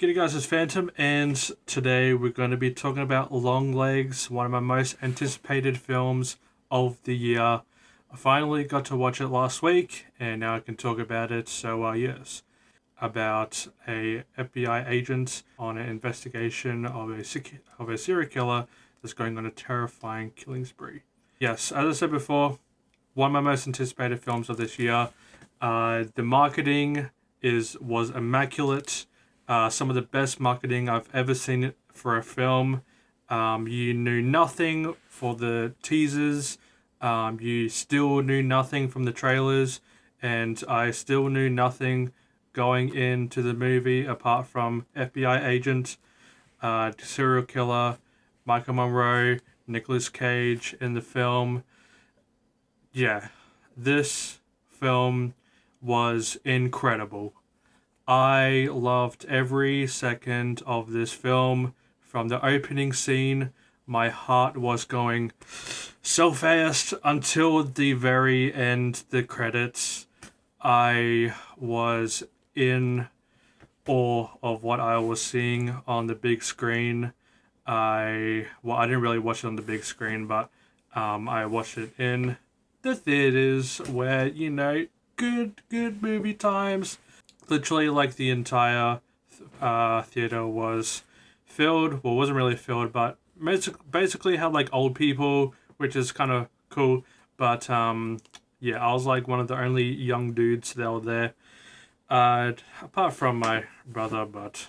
G'day guys, it's Phantom, and today we're going to be talking about Longlegs, one of my most anticipated films of the year. I finally got to watch it last week, and now I can talk about it. So, yes, about a FBI agent on an investigation of a serial killer that's going on a terrifying killing spree. Yes, as I said before, one of my most anticipated films of this year. The marketing was immaculate. Some of the best marketing I've ever seen for a film. You knew nothing for the teasers. You still knew nothing from the trailers, and I still knew nothing going into the movie apart from FBI agent, serial killer, Maika Monroe, Nicolas Cage in the film. Yeah, this film was incredible. I loved every second of this film. From the opening scene, my heart was going so fast until the very end, the credits. I was in awe of what I was seeing on the big screen. I didn't really watch it on the big screen, but I watched it in the theaters where, good movie times. Literally, like, the entire theater was filled. Well, it wasn't really filled, but basically had like old people, which is kind of cool. But yeah, I was like one of the only young dudes that were there, apart from my brother. But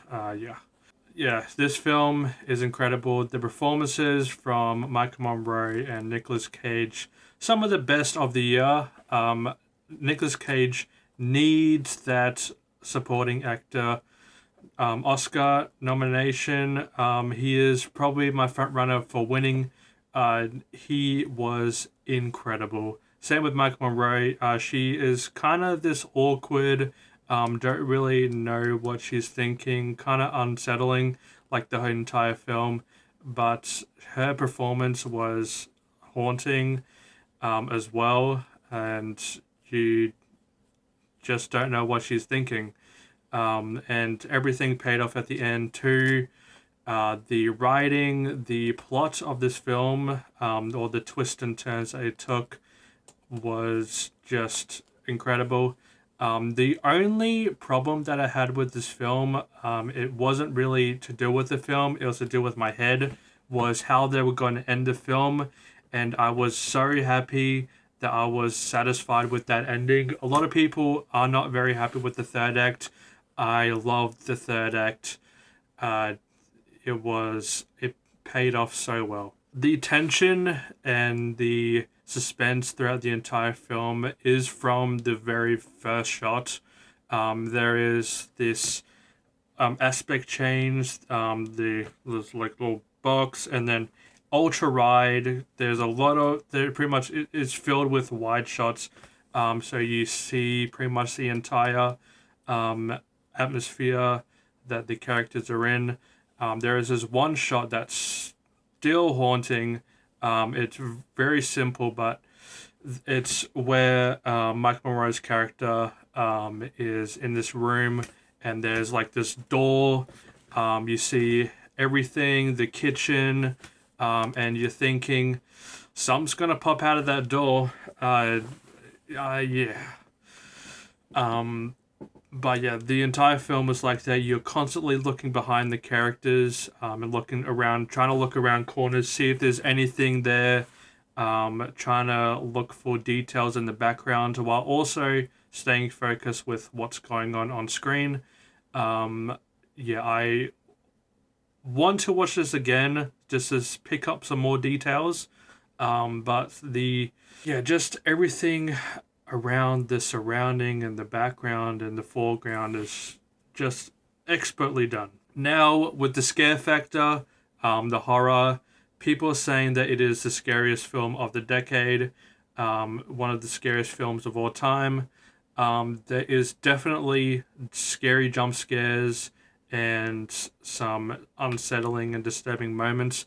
yeah, this film is incredible. The performances from Michael Monroe and Nicolas Cage, some of the best of the year. Nicolas Cage needs that supporting actor Oscar nomination. He is probably my front runner for winning. He was incredible. Same with Michael Monroe. She is kind of this awkward, don't really know what she's thinking, kind of unsettling, like the whole entire film. But her performance was haunting as well, and you just don't know what she's thinking. And everything paid off at the end too. The writing, the plot of this film, or the twists and turns that it took, was just incredible. The only problem that I had with this film, it wasn't really to do with the film, it was to do with my head, was how they were going to end the film. And I was so happy that I was satisfied with that ending. A lot of people are not very happy with the third act. I loved the third act. It paid off so well. The tension and the suspense throughout the entire film is from the very first shot. There is this aspect change. There's like little box, and then ultra wide. There's a lot of pretty much it's filled with wide shots. So you see pretty much the entire atmosphere that the characters are in. There is this one shot that's still haunting. It's very simple, but it's where Mike Monroe's character is in this room, and there's like this door. You see everything, the kitchen, and you're thinking something's gonna pop out of that door. Yeah. But yeah, the entire film is like that. You're constantly looking behind the characters, and looking around, trying to look around corners, see if there's anything there, trying to look for details in the background while also staying focused with what's going on screen. Yeah, I want to watch this again just to pick up some more details. But just everything around the surrounding and the background and the foreground is just expertly done. Now, with the scare factor, the horror, people are saying that it is the scariest film of the decade, one of the scariest films of all time. There is definitely scary jump scares and some unsettling and disturbing moments.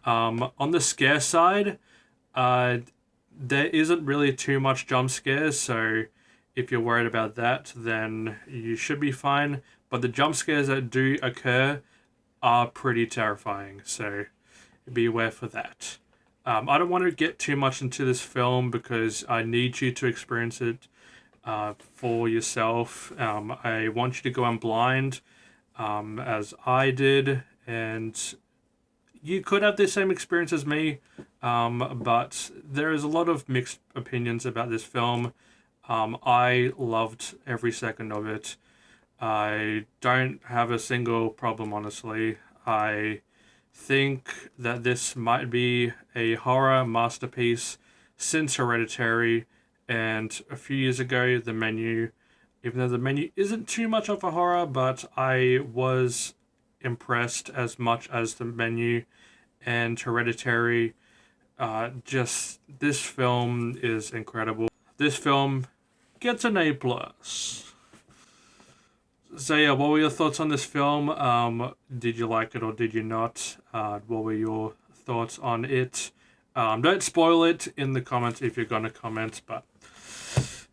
On the scare side, there isn't really too much jump scares, so If you're worried about that, then you should be fine. But the jump scares that do occur are pretty terrifying, so be aware for that. I don't want to get too much into this film because I need you to experience it for yourself. I want you to go in blind, as I did, and you could have the same experience as me, but there is a lot of mixed opinions about this film. I loved every second of it. I don't have a single problem, honestly. I think that this might be a horror masterpiece since Hereditary, and a few years ago, The Menu. Even though The Menu isn't too much of a horror, but I was impressed as much as The Menu and Hereditary. Just this film is incredible. This film gets an A plus. So yeah, what were your thoughts on this film? Did you like it or did you not? What were your thoughts on it? Don't spoil it in the comments if you're gonna comment, but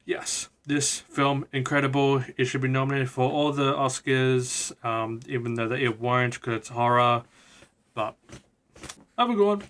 yes, this film, incredible. It should be nominated for all the Oscars, even though it won't because it's horror. But have a good one.